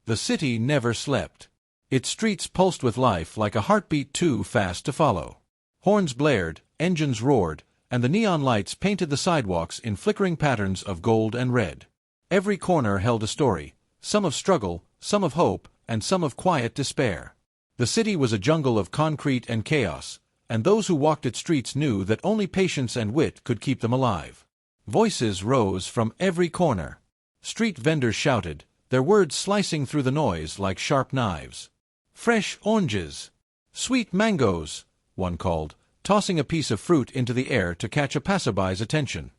The city never slept. Its streets pulsed with life like a heartbeat too fast to follow. Horns blared, engines roared, and the neon lights painted the sidewalks in flickering patterns of gold and red. Every corner held a story, some of struggle, some of hope, and some of quiet despair. The city was a jungle of concrete and chaos, and those who walked its streets knew that only patience and wit could keep them alive. Voices rose from every corner. Street vendors shouted, their words slicing through the noise like sharp knives. "Fresh oranges! Sweet mangoes!" one called, tossing a piece of fruit into the air to catch a passerby's attention.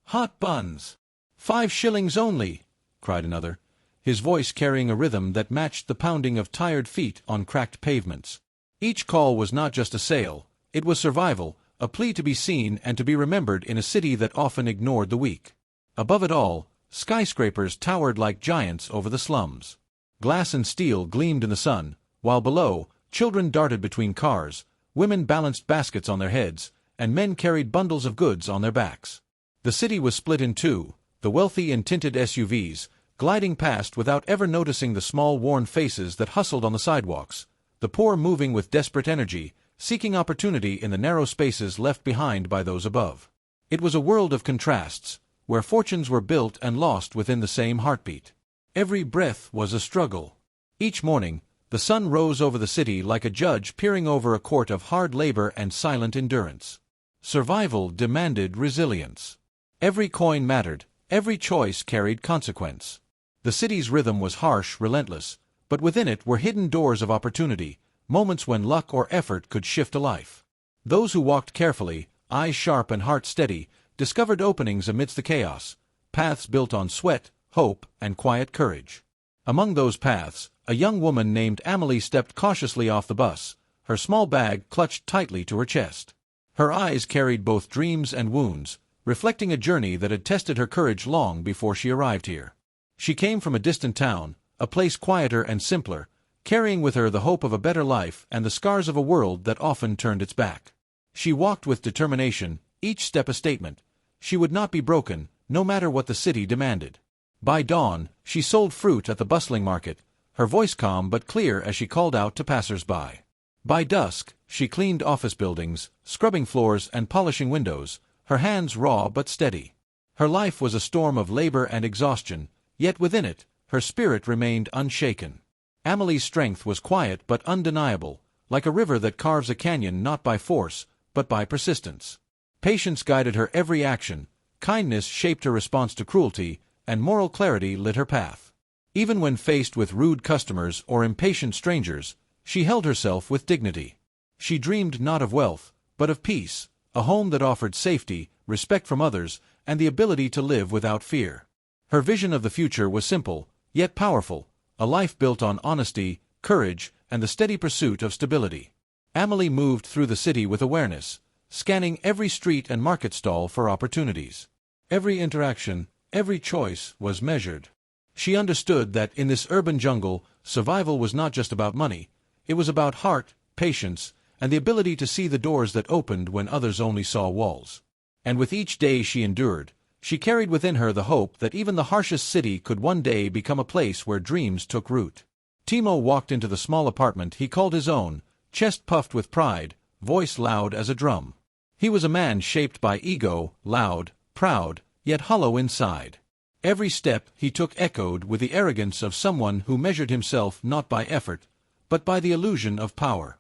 "Hot buns! 5 shillings only!" cried another, his voice carrying a rhythm that matched the pounding of tired feet on cracked pavements. Each call was not just a sale, it was survival, a plea to be seen and to be remembered in a city that often ignored the weak. Above it all, skyscrapers towered like giants over the slums. Glass and steel gleamed in the sun, while below, children darted between cars, women balanced baskets on their heads, and men carried bundles of goods on their backs. The city was split in two, the wealthy in tinted SUVs, gliding past without ever noticing the small worn faces that hustled on the sidewalks, the poor moving with desperate energy, seeking opportunity in the narrow spaces left behind by those above. It was a world of contrasts, where fortunes were built and lost within the same heartbeat. Every breath was a struggle. Each morning, the sun rose over the city like a judge peering over a court of hard labor and silent endurance. Survival demanded resilience. Every coin mattered, every choice carried consequence. The city's rhythm was harsh, relentless, but within it were hidden doors of opportunity, moments when luck or effort could shift a life. Those who walked carefully, eyes sharp and heart steady, discovered openings amidst the chaos, paths built on sweat, hope, and quiet courage. Among those paths, a young woman named Amelie stepped cautiously off the bus, her small bag clutched tightly to her chest. Her eyes carried both dreams and wounds, reflecting a journey that had tested her courage long before she arrived here. She came from a distant town, a place quieter and simpler, carrying with her the hope of a better life and the scars of a world that often turned its back. She walked with determination, each step a statement. She would not be broken, no matter what the city demanded. By dawn, she sold fruit at the bustling market, her voice calm but clear as she called out to passers-by. By dusk, she cleaned office buildings, scrubbing floors and polishing windows, her hands raw but steady. Her life was a storm of labor and exhaustion, yet within it, her spirit remained unshaken. Amelie's strength was quiet but undeniable, like a river that carves a canyon not by force, but by persistence. Patience guided her every action, kindness shaped her response to cruelty, and moral clarity lit her path. Even when faced with rude customers or impatient strangers, she held herself with dignity. She dreamed not of wealth, but of peace, a home that offered safety, respect from others, and the ability to live without fear. Her vision of the future was simple, yet powerful, a life built on honesty, courage, and the steady pursuit of stability. Amelie moved through the city with awareness, scanning every street and market stall for opportunities. Every interaction, every choice was measured. She understood that in this urban jungle, survival was not just about money, it was about heart, patience, and the ability to see the doors that opened when others only saw walls. And with each day she endured, she carried within her the hope that even the harshest city could one day become a place where dreams took root. Timo walked into the small apartment he called his own, chest puffed with pride, voice loud as a drum. He was a man shaped by ego, loud, proud, yet hollow inside. Every step he took echoed with the arrogance of someone who measured himself not by effort, but by the illusion of power.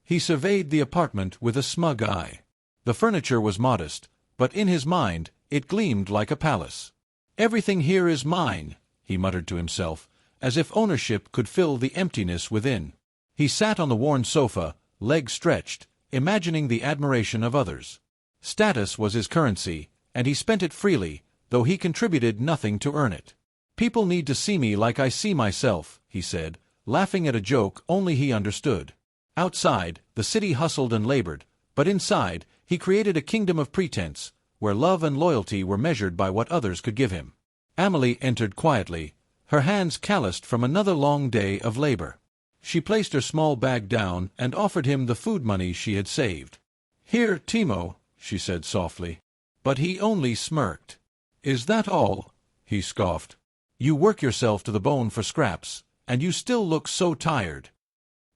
He surveyed the apartment with a smug eye. The furniture was modest, but in his mind, it gleamed like a palace. "Everything here is mine," he muttered to himself, as if ownership could fill the emptiness within. He sat on the worn sofa, legs stretched, imagining the admiration of others. Status was his currency, and he spent it freely, though he contributed nothing to earn it. "People need to see me like I see myself," he said, laughing at a joke only he understood. Outside, the city hustled and labored, but inside, he created a kingdom of pretense, where love and loyalty were measured by what others could give him. Amelie entered quietly, her hands calloused from another long day of labor. She placed her small bag down and offered him the food money she had saved. "Here, Timo," she said softly. But he only smirked. "Is that all?" he scoffed. "You work yourself to the bone for scraps, And you still look so tired."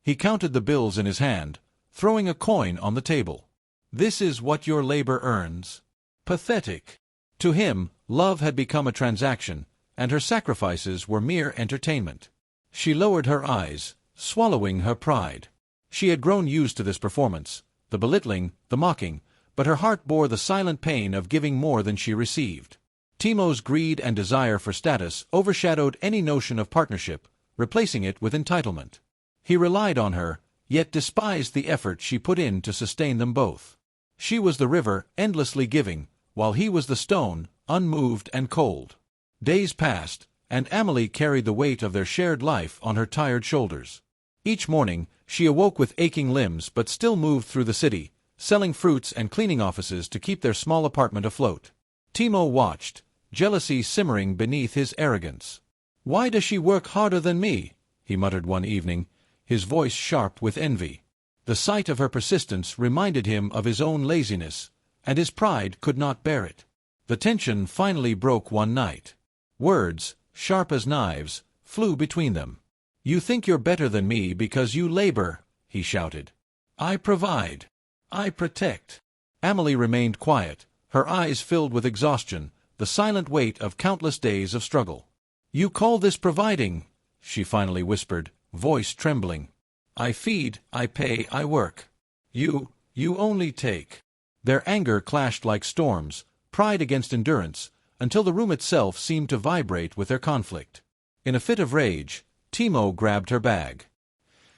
He counted the bills in his hand, throwing a coin on the table. "This is what your labor earns." Pathetic. To him, love had become a transaction, and her sacrifices were mere entertainment. She lowered her eyes, swallowing her pride. She had grown used to this performance, the belittling, the mocking, but her heart bore the silent pain of giving more than she received. Timo's greed and desire for status overshadowed any notion of partnership, replacing it with entitlement. He relied on her, yet despised the effort she put in to sustain them both. She was the river, endlessly giving, while he was the stone, unmoved and cold. Days passed, and Amelie carried the weight of their shared life on her tired shoulders. Each morning, she awoke with aching limbs but still moved through the city, selling fruits and cleaning offices to keep their small apartment afloat. Timo watched, jealousy simmering beneath his arrogance. "Why does she work harder than me?" he muttered one evening, his voice sharp with envy. The sight of her persistence reminded him of his own laziness, and his pride could not bear it. The tension finally broke one night. Words, sharp as knives, flew between them. "You think you're better than me because you labor," he shouted. "I provide. I protect." Amelie remained quiet, her eyes filled with exhaustion, the silent weight of countless days of struggle. "You call this providing?" she finally whispered, voice trembling. "I feed, I pay, I work. You only take." Their anger clashed like storms, pride against endurance, until the room itself seemed to vibrate with their conflict. In a fit of rage, Timo grabbed her bag.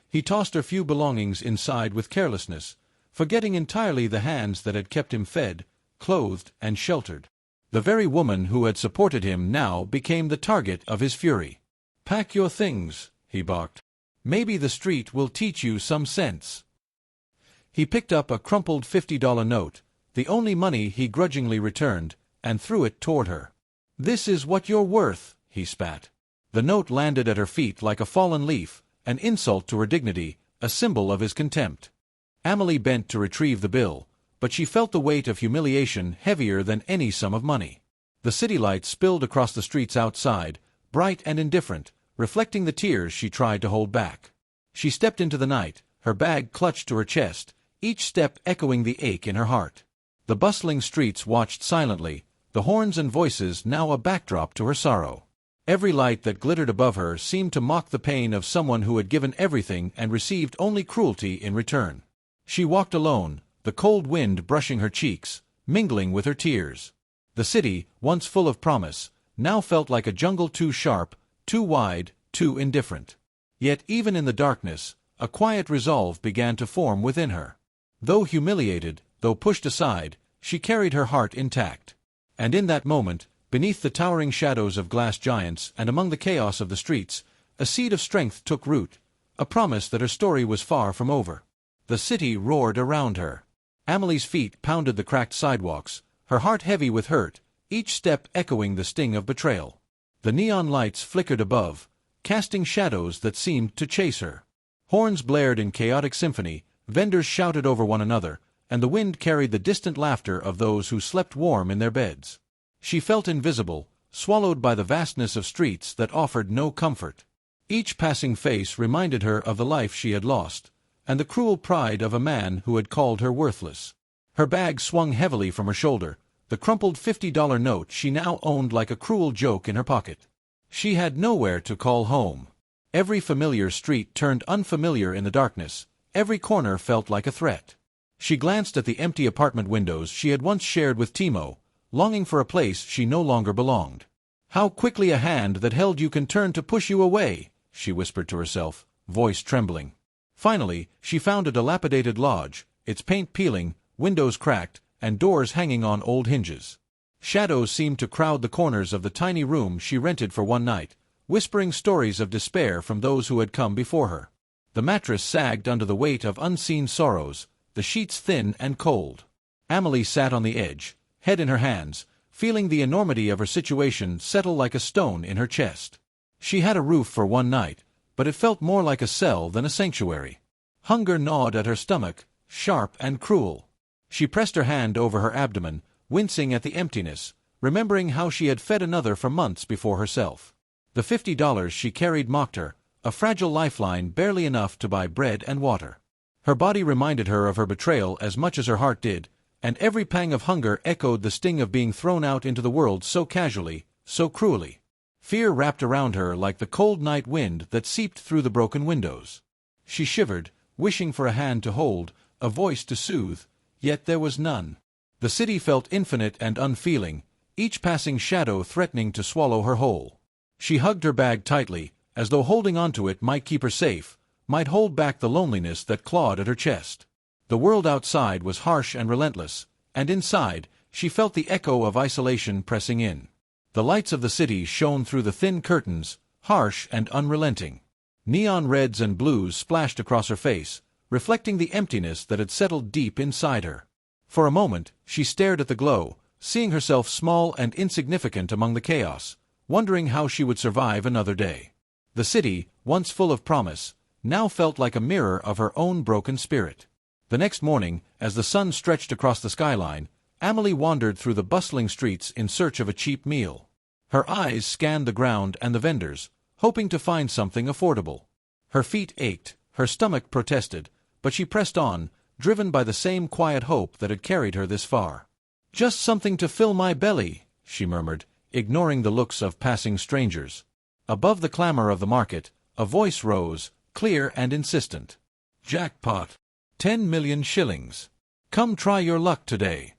He tossed her few belongings inside with carelessness, forgetting entirely the hands that had kept him fed, clothed, and sheltered. The very woman who had supported him now became the target of his fury. "Pack your things," he barked. "Maybe the street will teach you some sense." He picked up a crumpled $50 note, the only money he grudgingly returned, and threw it toward her. "This is what you're worth," he spat. The note landed at her feet like a fallen leaf, an insult to her dignity, a symbol of his contempt. Amelie bent to retrieve the bill, but she felt the weight of humiliation heavier than any sum of money. The city lights spilled across the streets outside, bright and indifferent, reflecting the tears she tried to hold back. She stepped into the night, her bag clutched to her chest, each step echoing the ache in her heart. The bustling streets watched silently, the horns and voices now a backdrop to her sorrow. Every light that glittered above her seemed to mock the pain of someone who had given everything and received only cruelty in return. She walked alone, the cold wind brushing her cheeks, mingling with her tears. The city, once full of promise, now felt like a jungle too sharp, too wide, too indifferent. Yet even in the darkness, a quiet resolve began to form within her. Though humiliated, though pushed aside, she carried her heart intact. And in that moment, beneath the towering shadows of glass giants and among the chaos of the streets, a seed of strength took root, a promise that her story was far from over. The city roared around her. Amelie's feet pounded the cracked sidewalks, her heart heavy with hurt, each step echoing the sting of betrayal. The neon lights flickered above, casting shadows that seemed to chase her. Horns blared in chaotic symphony, vendors shouted over one another, and the wind carried the distant laughter of those who slept warm in their beds. She felt invisible, swallowed by the vastness of streets that offered no comfort. Each passing face reminded her of the life she had lost, and the cruel pride of a man who had called her worthless. Her bag swung heavily from her shoulder, the crumpled $50 note she now owned like a cruel joke in her pocket. She had nowhere to call home. Every familiar street turned unfamiliar in the darkness, every corner felt like a threat. She glanced at the empty apartment windows she had once shared with Timo, longing for a place she no longer belonged. "How quickly a hand that held you can turn to push you away," she whispered to herself, voice trembling. Finally, she found a dilapidated lodge, its paint peeling, windows cracked, and doors hanging on old hinges. Shadows seemed to crowd the corners of the tiny room she rented for one night, whispering stories of despair from those who had come before her. The mattress sagged under the weight of unseen sorrows, the sheets thin and cold. Amelie sat on the edge, head in her hands, feeling the enormity of her situation settle like a stone in her chest. She had a roof for one night, but it felt more like a cell than a sanctuary. Hunger gnawed at her stomach, sharp and cruel. She pressed her hand over her abdomen, wincing at the emptiness, remembering how she had fed another for months before herself. The $50 she carried mocked her, a fragile lifeline barely enough to buy bread and water. Her body reminded her of her betrayal as much as her heart did, and every pang of hunger echoed the sting of being thrown out into the world so casually, so cruelly. Fear wrapped around her like the cold night wind that seeped through the broken windows. She shivered, wishing for a hand to hold, a voice to soothe, yet there was none. The city felt infinite and unfeeling, each passing shadow threatening to swallow her whole. She hugged her bag tightly, as though holding onto it might keep her safe, might hold back the loneliness that clawed at her chest. The world outside was harsh and relentless, and inside, she felt the echo of isolation pressing in. The lights of the city shone through the thin curtains, harsh and unrelenting. Neon reds and blues splashed across her face, reflecting the emptiness that had settled deep inside her. For a moment, she stared at the glow, seeing herself small and insignificant among the chaos, wondering how she would survive another day. The city, once full of promise, now felt like a mirror of her own broken spirit. The next morning, as the sun stretched across the skyline, Amelie wandered through the bustling streets in search of a cheap meal. Her eyes scanned the ground and the vendors, hoping to find something affordable. Her feet ached, her stomach protested, but she pressed on, driven by the same quiet hope that had carried her this far. "Just something to fill my belly," she murmured, ignoring the looks of passing strangers. Above the clamor of the market, a voice rose, clear and insistent. "Jackpot! 10 million shillings! Come try your luck today!"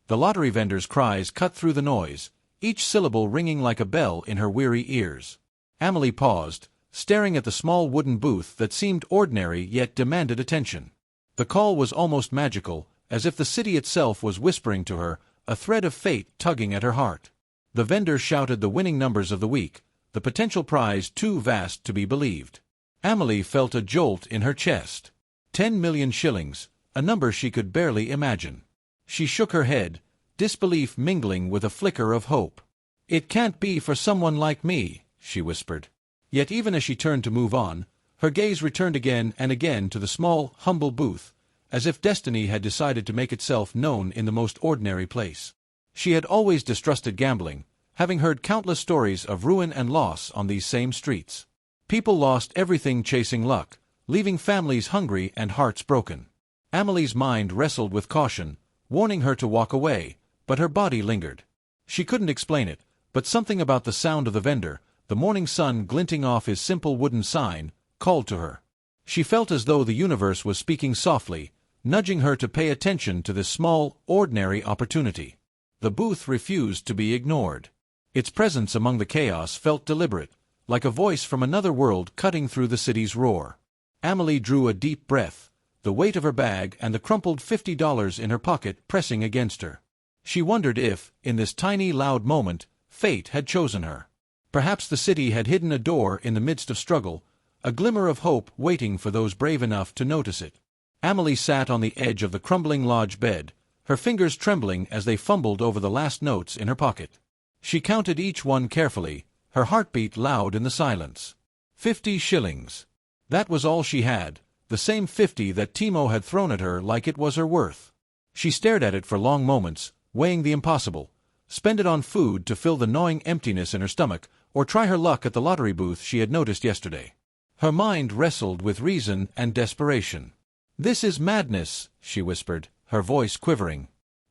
The lottery vendor's cries cut through the noise, each syllable ringing like a bell in her weary ears. Amelie paused, staring at the small wooden booth that seemed ordinary yet demanded attention. The call was almost magical, as if the city itself was whispering to her, a thread of fate tugging at her heart. The vendor shouted the winning numbers of the week, the potential prize too vast to be believed. Amelie felt a jolt in her chest. 10 million shillings, a number she could barely imagine. She shook her head, disbelief mingling with a flicker of hope. "It can't be for someone like me," she whispered. Yet even as she turned to move on, her gaze returned again and again to the small, humble booth, as if destiny had decided to make itself known in the most ordinary place. She had always distrusted gambling, having heard countless stories of ruin and loss on these same streets. People lost everything chasing luck, leaving families hungry and hearts broken. Amelie's mind wrestled with caution, warning her to walk away, but her body lingered. She couldn't explain it, but something about the sound of the vendor, the morning sun glinting off his simple wooden sign, called to her. She felt as though the universe was speaking softly, nudging her to pay attention to this small, ordinary opportunity. The booth refused to be ignored. Its presence among the chaos felt deliberate, like a voice from another world cutting through the city's roar. Amelie drew a deep breath, the weight of her bag and the crumpled $50 in her pocket pressing against her. She wondered if, in this tiny, loud moment, fate had chosen her. Perhaps the city had hidden a door in the midst of struggle, a glimmer of hope waiting for those brave enough to notice it. Amelie sat on the edge of the crumbling lodge bed, her fingers trembling as they fumbled over the last notes in her pocket. She counted each one carefully, her heartbeat loud in the silence. 50 shillings. That was all she had, the same 50 that Timo had thrown at her like it was her worth. She stared at it for long moments, weighing the impossible. Spend it on food to fill the gnawing emptiness in her stomach, or try her luck at the lottery booth she had noticed yesterday. Her mind wrestled with reason and desperation. "This is madness," she whispered, her voice quivering.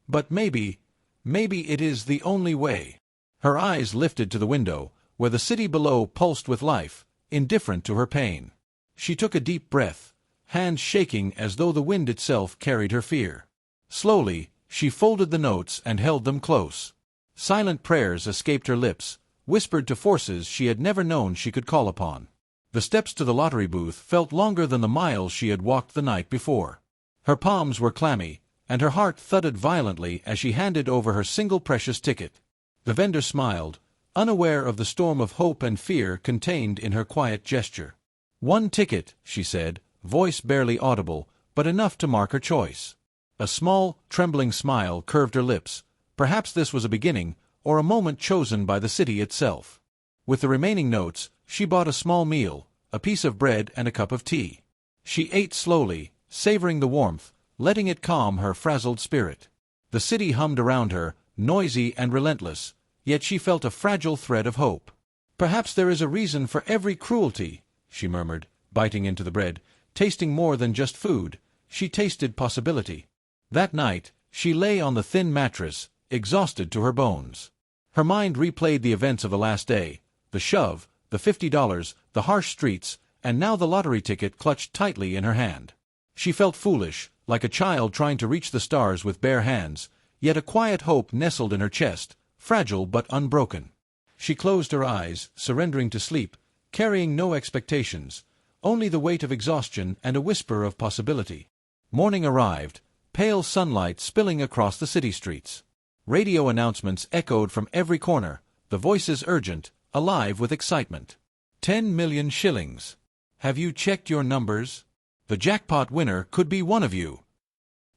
"But maybe it is the only way." Her eyes lifted to the window, where the city below pulsed with life, indifferent to her pain. She took a deep breath, hands shaking as though the wind itself carried her fear. Slowly, she folded the notes and held them close. Silent prayers escaped her lips, whispered to forces she had never known she could call upon. The steps to the lottery booth felt longer than the miles she had walked the night before. Her palms were clammy, and her heart thudded violently as she handed over her single precious ticket. The vendor smiled, unaware of the storm of hope and fear contained in her quiet gesture. "1 ticket," she said, voice barely audible, but enough to mark her choice. A small, trembling smile curved her lips. Perhaps this was a beginning, or a moment chosen by the city itself. With the remaining notes, she bought a small meal, a piece of bread and a cup of tea. She ate slowly, savoring the warmth, letting it calm her frazzled spirit. The city hummed around her, noisy and relentless, yet she felt a fragile thread of hope. "Perhaps there is a reason for every cruelty," she murmured, biting into the bread, tasting more than just food. She tasted possibility. That night, she lay on the thin mattress, exhausted to her bones. Her mind replayed the events of the last day, the shove, the $50, the harsh streets, and now the lottery ticket clutched tightly in her hand. She felt foolish, like a child trying to reach the stars with bare hands, yet a quiet hope nestled in her chest, fragile but unbroken. She closed her eyes, surrendering to sleep, carrying no expectations, only the weight of exhaustion and a whisper of possibility. Morning arrived, pale sunlight spilling across the city streets. Radio announcements echoed from every corner, the voices urgent, alive with excitement. 10 million shillings. Have you checked your numbers? The jackpot winner could be one of you.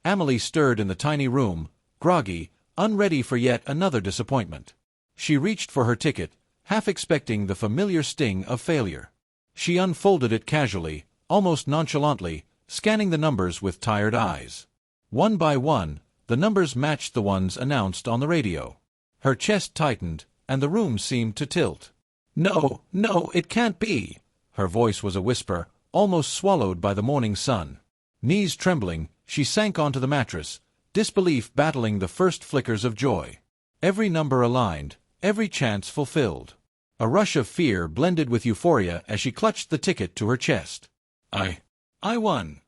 Amelie stirred in the tiny room, groggy, unready for yet another disappointment. She reached for her ticket, half expecting the familiar sting of failure. She unfolded it casually, almost nonchalantly, scanning the numbers with tired eyes. One by one, the numbers matched the ones announced on the radio. Her chest tightened, and the room seemed to tilt. No, no, it can't be. Her voice was a whisper, almost swallowed by the morning sun. Knees trembling, she sank onto the mattress, disbelief battling the first flickers of joy. Every number aligned, every chance fulfilled. A rush of fear blended with euphoria as she clutched the ticket to her chest. I won.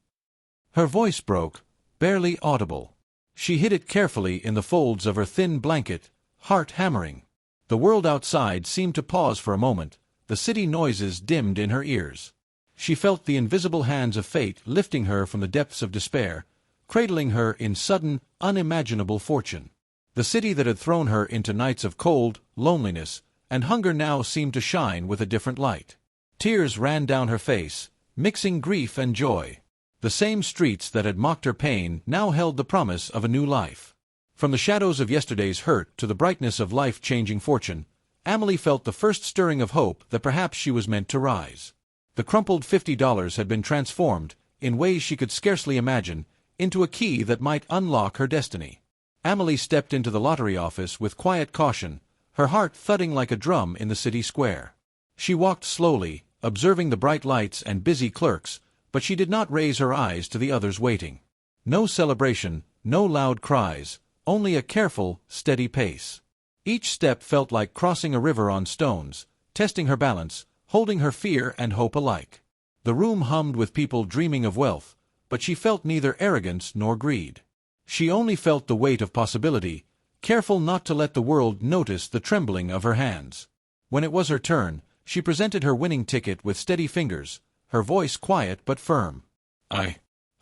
Her voice broke, barely audible. She hid it carefully in the folds of her thin blanket, heart hammering. The world outside seemed to pause for a moment, the city noises dimmed in her ears. She felt the invisible hands of fate lifting her from the depths of despair, cradling her in sudden, unimaginable fortune. The city that had thrown her into nights of cold, loneliness, and hunger now seemed to shine with a different light. Tears ran down her face, mixing grief and joy. The same streets that had mocked her pain now held the promise of a new life. From the shadows of yesterday's hurt to the brightness of life-changing fortune, Amelie felt the first stirring of hope that perhaps she was meant to rise. The crumpled $50 had been transformed, in ways she could scarcely imagine, into a key that might unlock her destiny. Amelie stepped into the lottery office with quiet caution, her heart thudding like a drum in the city square. She walked slowly, observing the bright lights and busy clerks, but she did not raise her eyes to the others waiting. No celebration, no loud cries, only a careful, steady pace. Each step felt like crossing a river on stones, testing her balance, holding her fear and hope alike. The room hummed with people dreaming of wealth, but she felt neither arrogance nor greed. She only felt the weight of possibility, careful not to let the world notice the trembling of her hands. When it was her turn, she presented her winning ticket with steady fingers, her voice quiet but firm.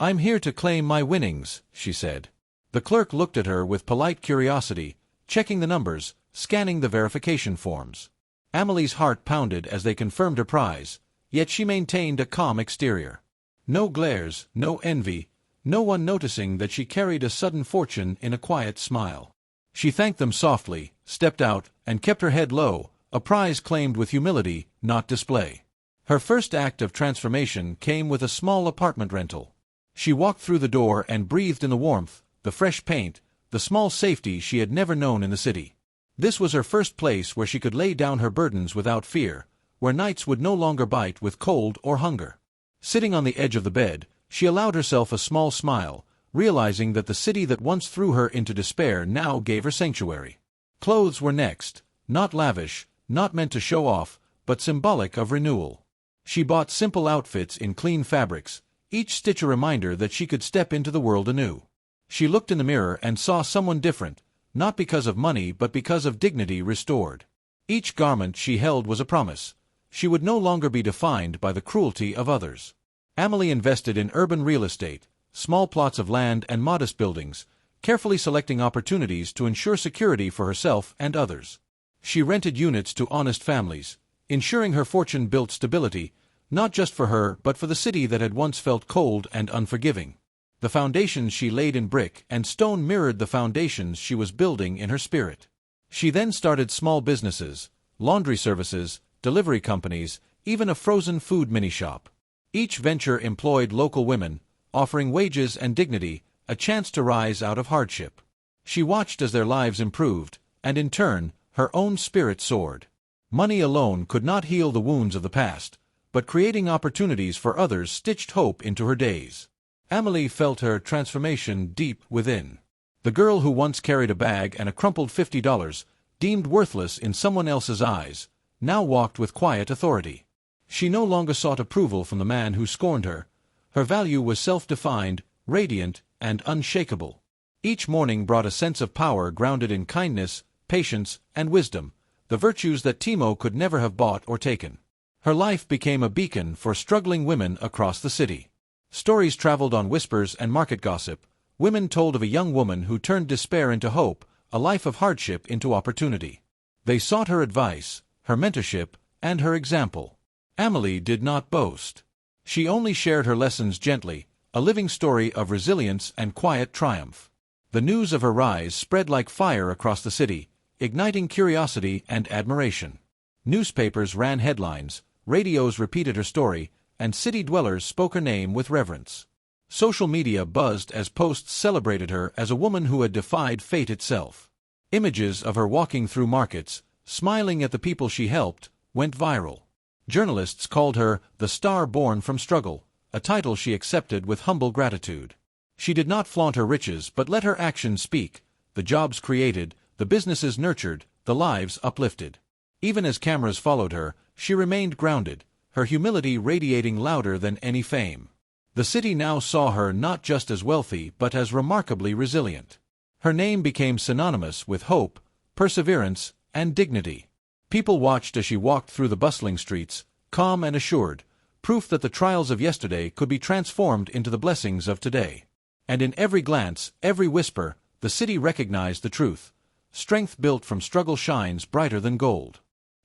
I'm here to claim my winnings, she said. The clerk looked at her with polite curiosity, checking the numbers, scanning the verification forms. Amelie's heart pounded as they confirmed her prize, yet she maintained a calm exterior. No glares, no envy, no one noticing that she carried a sudden fortune in a quiet smile. She thanked them softly, stepped out, and kept her head low, a prize claimed with humility, not display. Her first act of transformation came with a small apartment rental. She walked through the door and breathed in the warmth, the fresh paint, the small safety she had never known in the city. This was her first place where she could lay down her burdens without fear, where nights would no longer bite with cold or hunger. Sitting on the edge of the bed, she allowed herself a small smile, realizing that the city that once threw her into despair now gave her sanctuary. Clothes were next, not lavish, not meant to show off, but symbolic of renewal. She bought simple outfits in clean fabrics, each stitch a reminder that she could step into the world anew. She looked in the mirror and saw someone different, not because of money but because of dignity restored. Each garment she held was a promise. She would no longer be defined by the cruelty of others. Amelie invested in urban real estate, small plots of land and modest buildings, carefully selecting opportunities to ensure security for herself and others. She rented units to honest families, ensuring her fortune built stability, not just for her but for the city that had once felt cold and unforgiving. The foundations she laid in brick and stone mirrored the foundations she was building in her spirit. She then started small businesses, laundry services, delivery companies, even a frozen food mini-shop. Each venture employed local women, offering wages and dignity, a chance to rise out of hardship. She watched as their lives improved, and in turn, her own spirit soared. Money alone could not heal the wounds of the past, but creating opportunities for others stitched hope into her days. Amelie felt her transformation deep within. The girl who once carried a bag and a crumpled $50, deemed worthless in someone else's eyes, now walked with quiet authority. She no longer sought approval from the man who scorned her. Her value was self-defined, radiant, and unshakable. Each morning brought a sense of power grounded in kindness, patience, and wisdom, the virtues that Timo could never have bought or taken. Her life became a beacon for struggling women across the city. Stories traveled on whispers and market gossip. Women told of a young woman who turned despair into hope, a life of hardship into opportunity. They sought her advice, her mentorship, and her example. Amelie did not boast. She only shared her lessons gently, a living story of resilience and quiet triumph. The news of her rise spread like fire across the city, igniting curiosity and admiration. Newspapers ran headlines, radios repeated her story, and city dwellers spoke her name with reverence. Social media buzzed as posts celebrated her as a woman who had defied fate itself. Images of her walking through markets, smiling at the people she helped, went viral. Journalists called her the star born from struggle, a title she accepted with humble gratitude. She did not flaunt her riches but let her actions speak, the jobs created, the businesses nurtured, the lives uplifted. Even as cameras followed her, she remained grounded, her humility radiating louder than any fame. The city now saw her not just as wealthy but as remarkably resilient. Her name became synonymous with hope, perseverance, and dignity. People watched as she walked through the bustling streets, calm and assured, proof that the trials of yesterday could be transformed into the blessings of today. And in every glance, every whisper, the city recognized the truth. Strength built from struggle shines brighter than gold.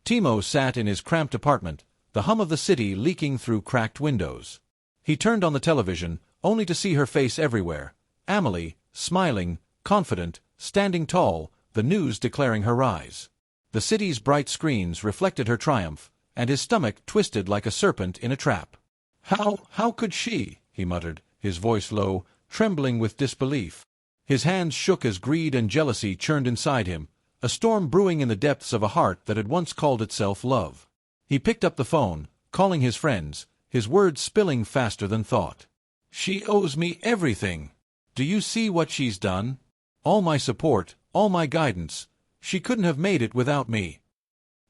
Timo sat in his cramped apartment, the hum of the city leaking through cracked windows. He turned on the television, only to see her face everywhere. Amelie, smiling, confident, standing tall, the news declaring her rise. The city's bright screens reflected her triumph, and his stomach twisted like a serpent in a trap. How could she?" he muttered, his voice low, trembling with disbelief. His hands shook as greed and jealousy churned inside him, a storm brewing in the depths of a heart that had once called itself love. He picked up the phone, calling his friends, his words spilling faster than thought. "She owes me everything. Do you see what she's done? All my support, all my guidance. She couldn't have made it without me."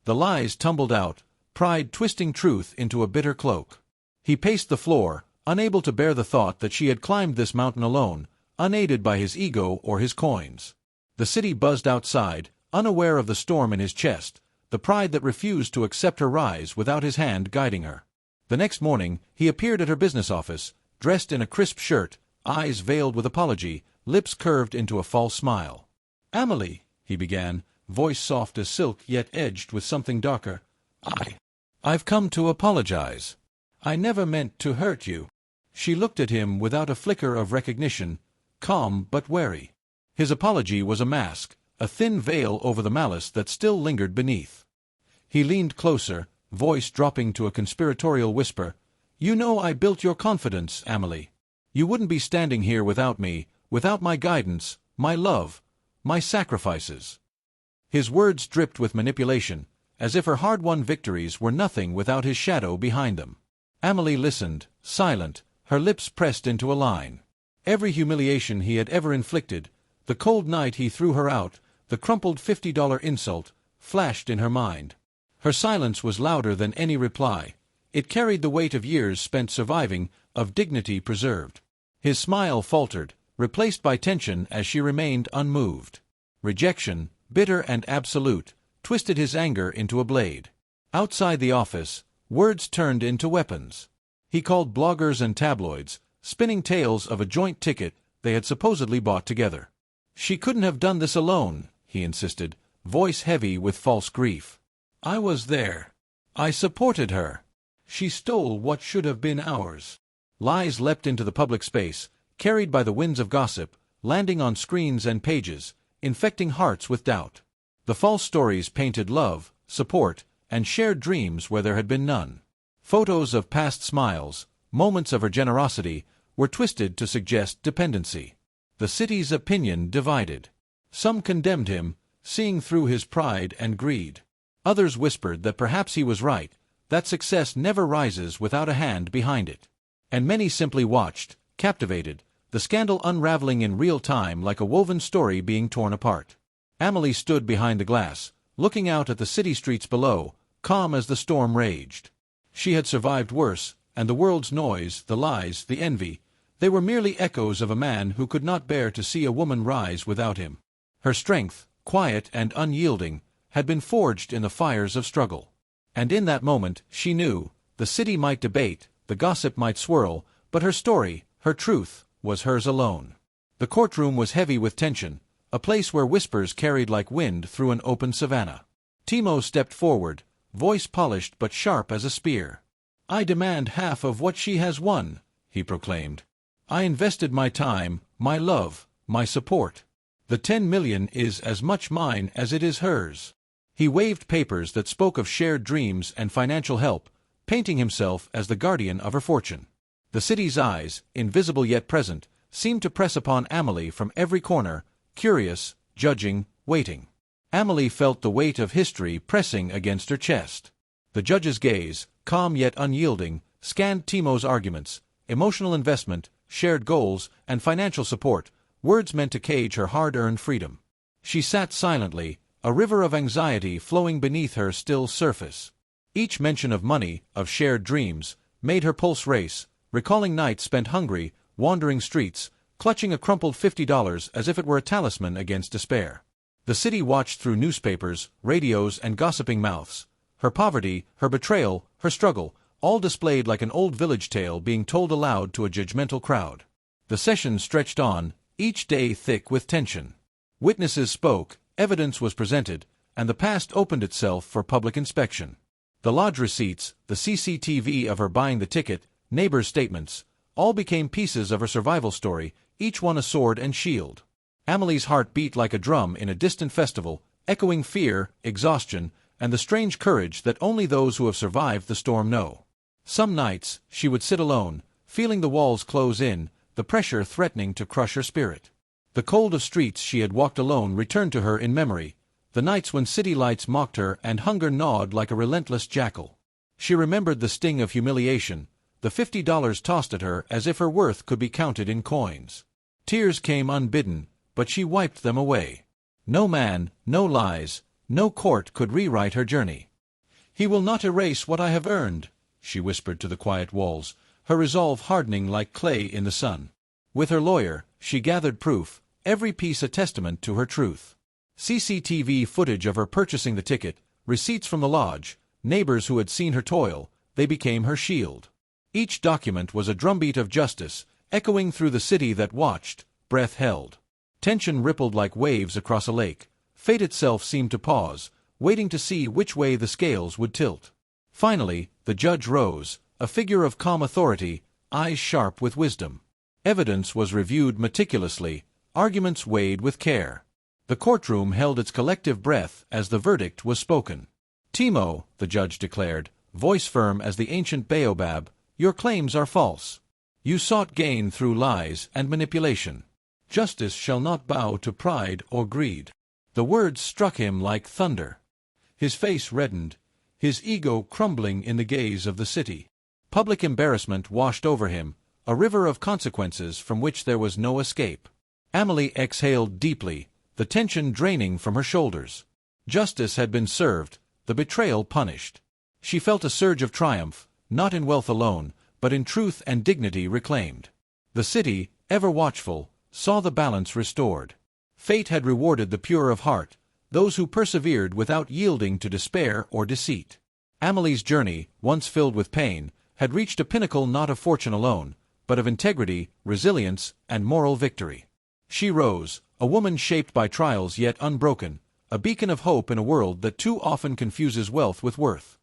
The lies tumbled out, pride twisting truth into a bitter cloak. He paced the floor, unable to bear the thought that she had climbed this mountain alone, unaided by his ego or his coins. The city buzzed outside, unaware of the storm in his chest, the pride that refused to accept her rise without his hand guiding her. The next morning, he appeared at her business office, dressed in a crisp shirt, eyes veiled with apology, lips curved into a false smile. "Amelie," he began, voice soft as silk yet edged with something darker. I've come to apologize. I never meant to hurt you." She looked at him without a flicker of recognition, calm but wary. His apology was a mask, a thin veil over the malice that still lingered beneath. He leaned closer, voice dropping to a conspiratorial whisper. "You know I built your confidence, Amelie. You wouldn't be standing here without me, without my guidance, my love, my sacrifices." His words dripped with manipulation, as if her hard-won victories were nothing without his shadow behind them. Amelie listened, silent, her lips pressed into a line. Every humiliation he had ever inflicted, the cold night he threw her out, the crumpled $50 insult, flashed in her mind. Her silence was louder than any reply. It carried the weight of years spent surviving, of dignity preserved. His smile faltered, replaced by tension as she remained unmoved. Rejection, bitter and absolute, twisted his anger into a blade. Outside the office, words turned into weapons. He called bloggers and tabloids, spinning tales of a joint ticket they had supposedly bought together. "She couldn't have done this alone," he insisted, voice heavy with false grief. "I was there. I supported her. She stole what should have been ours." Lies leapt into the public space, carried by the winds of gossip, landing on screens and pages, infecting hearts with doubt. The false stories painted love, support, and shared dreams where there had been none. Photos of past smiles, moments of her generosity, were twisted to suggest dependency. The city's opinion divided. Some condemned him, seeing through his pride and greed. Others whispered that perhaps he was right, that success never rises without a hand behind it. And many simply watched, captivated, the scandal unraveling in real time like a woven story being torn apart. Amelie stood behind the glass, looking out at the city streets below, calm as the storm raged. She had survived worse, and the world's noise, the lies, the envy, they were merely echoes of a man who could not bear to see a woman rise without him. Her strength, quiet and unyielding, had been forged in the fires of struggle. And in that moment, she knew, the city might debate, the gossip might swirl, but her story, her truth, was hers alone. The courtroom was heavy with tension, a place where whispers carried like wind through an open savanna. Timo stepped forward, voice polished but sharp as a spear. "I demand half of what she has won," he proclaimed. "I invested my time, my love, my support. The 10 million is as much mine as it is hers." He waved papers that spoke of shared dreams and financial help, painting himself as the guardian of her fortune. The city's eyes, invisible yet present, seemed to press upon Amelie from every corner, curious, judging, waiting. Amelie felt the weight of history pressing against her chest. The judge's gaze, calm yet unyielding, scanned Timo's arguments, emotional investment, shared goals, and financial support, words meant to cage her hard-earned freedom. She sat silently, a river of anxiety flowing beneath her still surface. Each mention of money, of shared dreams, made her pulse race, recalling nights spent hungry, wandering streets, clutching a crumpled $50 as if it were a talisman against despair. The city watched through newspapers, radios, and gossiping mouths. Her poverty, her betrayal, her struggle, all displayed like an old village tale being told aloud to a judgmental crowd. The session stretched on, each day thick with tension. Witnesses spoke, evidence was presented, and the past opened itself for public inspection. The lodge receipts, the CCTV of her buying the ticket, neighbors' statements, all became pieces of her survival story, each one a sword and shield. Amelie's heart beat like a drum in a distant festival, echoing fear, exhaustion, and the strange courage that only those who have survived the storm know. Some nights, she would sit alone, feeling the walls close in, the pressure threatening to crush her spirit. The cold of streets she had walked alone returned to her in memory, the nights when city lights mocked her and hunger gnawed like a relentless jackal. She remembered the sting of humiliation, the $50 tossed at her as if her worth could be counted in coins. Tears came unbidden, but she wiped them away. No man, no lies, no court could rewrite her journey. "He will not erase what I have earned," she whispered to the quiet walls, her resolve hardening like clay in the sun. With her lawyer, she gathered proof, every piece a testament to her truth. CCTV footage of her purchasing the ticket, receipts from the lodge, neighbors who had seen her toil, they became her shield. Each document was a drumbeat of justice, echoing through the city that watched, breath held. Tension rippled like waves across a lake. Fate itself seemed to pause, waiting to see which way the scales would tilt. Finally, the judge rose, a figure of calm authority, eyes sharp with wisdom. Evidence was reviewed meticulously, arguments weighed with care. The courtroom held its collective breath as the verdict was spoken. "Timo," the judge declared, voice firm as the ancient baobab, "your claims are false. You sought gain through lies and manipulation. Justice shall not bow to pride or greed." The words struck him like thunder. His face reddened, his ego crumbling in the gaze of the city. Public embarrassment washed over him, a river of consequences from which there was no escape. Amelie exhaled deeply, the tension draining from her shoulders. Justice had been served, the betrayal punished. She felt a surge of triumph, not in wealth alone, but in truth and dignity reclaimed. The city, ever watchful, saw the balance restored. Fate had rewarded the pure of heart, those who persevered without yielding to despair or deceit. Amelie's journey, once filled with pain, had reached a pinnacle not of fortune alone, but of integrity, resilience, and moral victory. She rose, a woman shaped by trials yet unbroken, a beacon of hope in a world that too often confuses wealth with worth.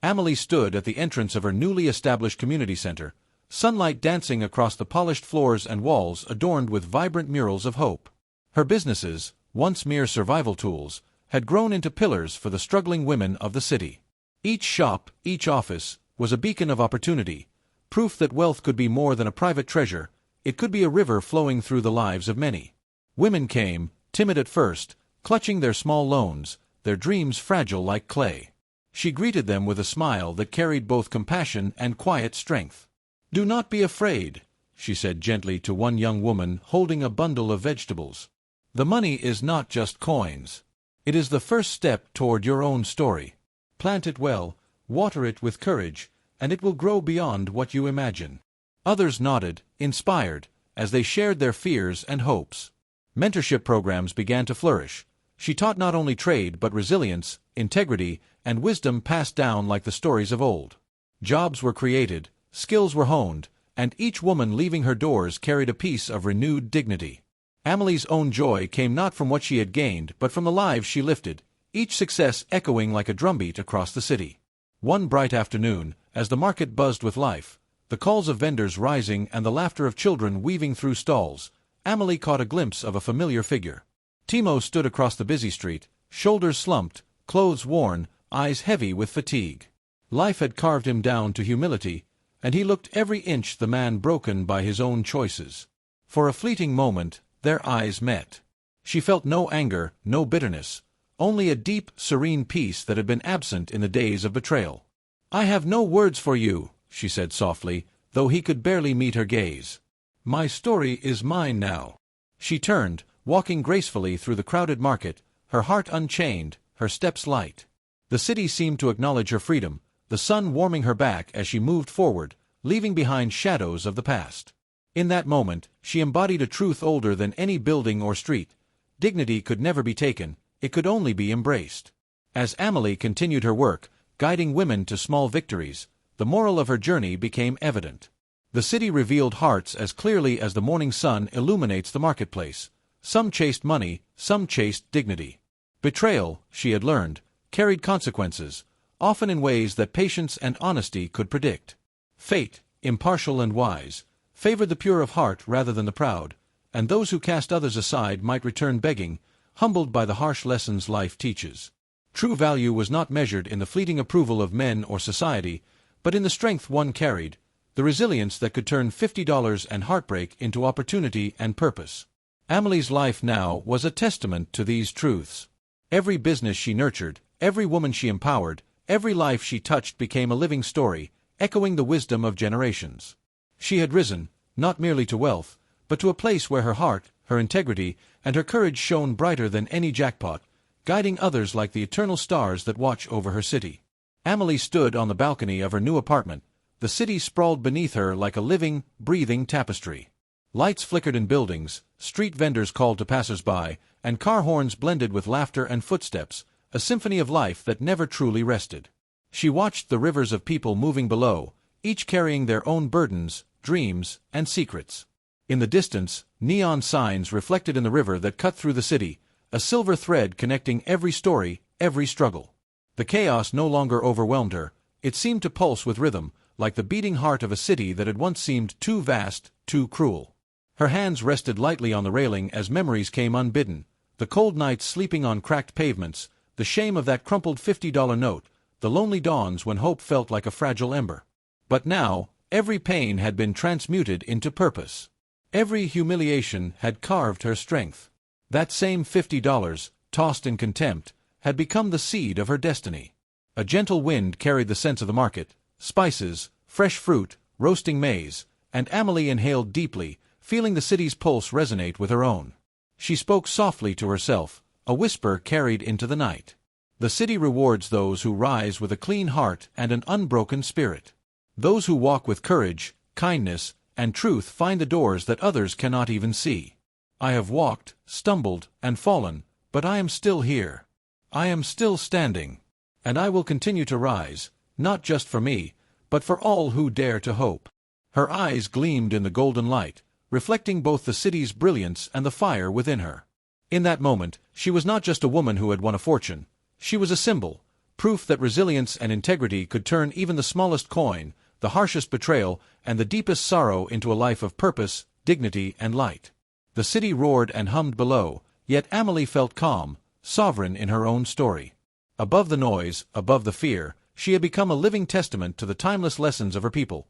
Amelie stood at the entrance of her newly established community center, sunlight dancing across the polished floors and walls adorned with vibrant murals of hope. Her businesses, once mere survival tools, had grown into pillars for the struggling women of the city. Each shop, each office, was a beacon of opportunity, proof that wealth could be more than a private treasure, it could be a river flowing through the lives of many. Women came, timid at first, clutching their small loans, their dreams fragile like clay. She greeted them with a smile that carried both compassion and quiet strength. "Do not be afraid," she said gently to one young woman holding a bundle of vegetables. "The money is not just coins. It is the first step toward your own story. Plant it well, water it with courage, and it will grow beyond what you imagine." Others nodded, inspired, as they shared their fears and hopes. Mentorship programs began to flourish. She taught not only trade but resilience, integrity, and wisdom passed down like the stories of old. Jobs were created, skills were honed, and each woman leaving her doors carried a piece of renewed dignity. Amelie's own joy came not from what she had gained but from the lives she lifted, each success echoing like a drumbeat across the city. One bright afternoon, as the market buzzed with life, the calls of vendors rising and the laughter of children weaving through stalls, Amelie caught a glimpse of a familiar figure. Timo stood across the busy street, shoulders slumped, clothes worn, eyes heavy with fatigue. Life had carved him down to humility, and he looked every inch the man broken by his own choices. For a fleeting moment, their eyes met. She felt no anger, no bitterness, only a deep, serene peace that had been absent in the days of betrayal. "I have no words for you," she said softly, though he could barely meet her gaze. "My story is mine now." She turned, walking gracefully through the crowded market, her heart unchained, her steps light. The city seemed to acknowledge her freedom, the sun warming her back as she moved forward, leaving behind shadows of the past. In that moment, she embodied a truth older than any building or street. Dignity could never be taken, it could only be embraced. As Amelie continued her work, guiding women to small victories, the moral of her journey became evident. The city revealed hearts as clearly as the morning sun illuminates the marketplace. Some chased money, some chased dignity. Betrayal, she had learned, carried consequences, often in ways that patience and honesty could predict. Fate, impartial and wise, favored the pure of heart rather than the proud, and those who cast others aside might return begging, humbled by the harsh lessons life teaches. True value was not measured in the fleeting approval of men or society, but in the strength one carried, the resilience that could turn $50 and heartbreak into opportunity and purpose. Amelie's life now was a testament to these truths. Every business she nurtured, every woman she empowered, every life she touched became a living story, echoing the wisdom of generations. She had risen, not merely to wealth, but to a place where her heart, her integrity, and her courage shone brighter than any jackpot, guiding others like the eternal stars that watch over her city. Amelie stood on the balcony of her new apartment, the city sprawled beneath her like a living, breathing tapestry. Lights flickered in buildings, street vendors called to passers-by, and car horns blended with laughter and footsteps, a symphony of life that never truly rested. She watched the rivers of people moving below, each carrying their own burdens, dreams, and secrets. In the distance, neon signs reflected in the river that cut through the city, a silver thread connecting every story, every struggle. The chaos no longer overwhelmed her, it seemed to pulse with rhythm, like the beating heart of a city that had once seemed too vast, too cruel. Her hands rested lightly on the railing as memories came unbidden, the cold nights sleeping on cracked pavements, the shame of that crumpled $50 note, the lonely dawns when hope felt like a fragile ember. But now, every pain had been transmuted into purpose. Every humiliation had carved her strength. That same $50, tossed in contempt, had become the seed of her destiny. A gentle wind carried the scents of the market, spices, fresh fruit, roasting maize, and Amelie inhaled deeply, feeling the city's pulse resonate with her own. She spoke softly to herself, a whisper carried into the night. The city rewards those who rise with a clean heart and an unbroken spirit. Those who walk with courage, kindness, and truth find the doors that others cannot even see. I have walked, stumbled, and fallen, but I am still here. I am still standing. And I will continue to rise, not just for me, but for all who dare to hope. Her eyes gleamed in the golden light, reflecting both the city's brilliance and the fire within her. In that moment, she was not just a woman who had won a fortune. She was a symbol, proof that resilience and integrity could turn even the smallest coin, the harshest betrayal, and the deepest sorrow into a life of purpose, dignity, and light. The city roared and hummed below, yet Amelie felt calm, sovereign in her own story. Above the noise, above the fear, she had become a living testament to the timeless lessons of her people.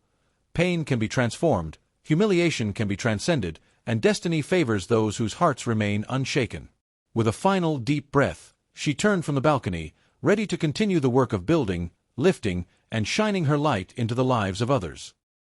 Pain can be transformed, humiliation can be transcended, and destiny favors those whose hearts remain unshaken. With a final deep breath, she turned from the balcony, ready to continue the work of building, lifting, and shining her light into the lives of others.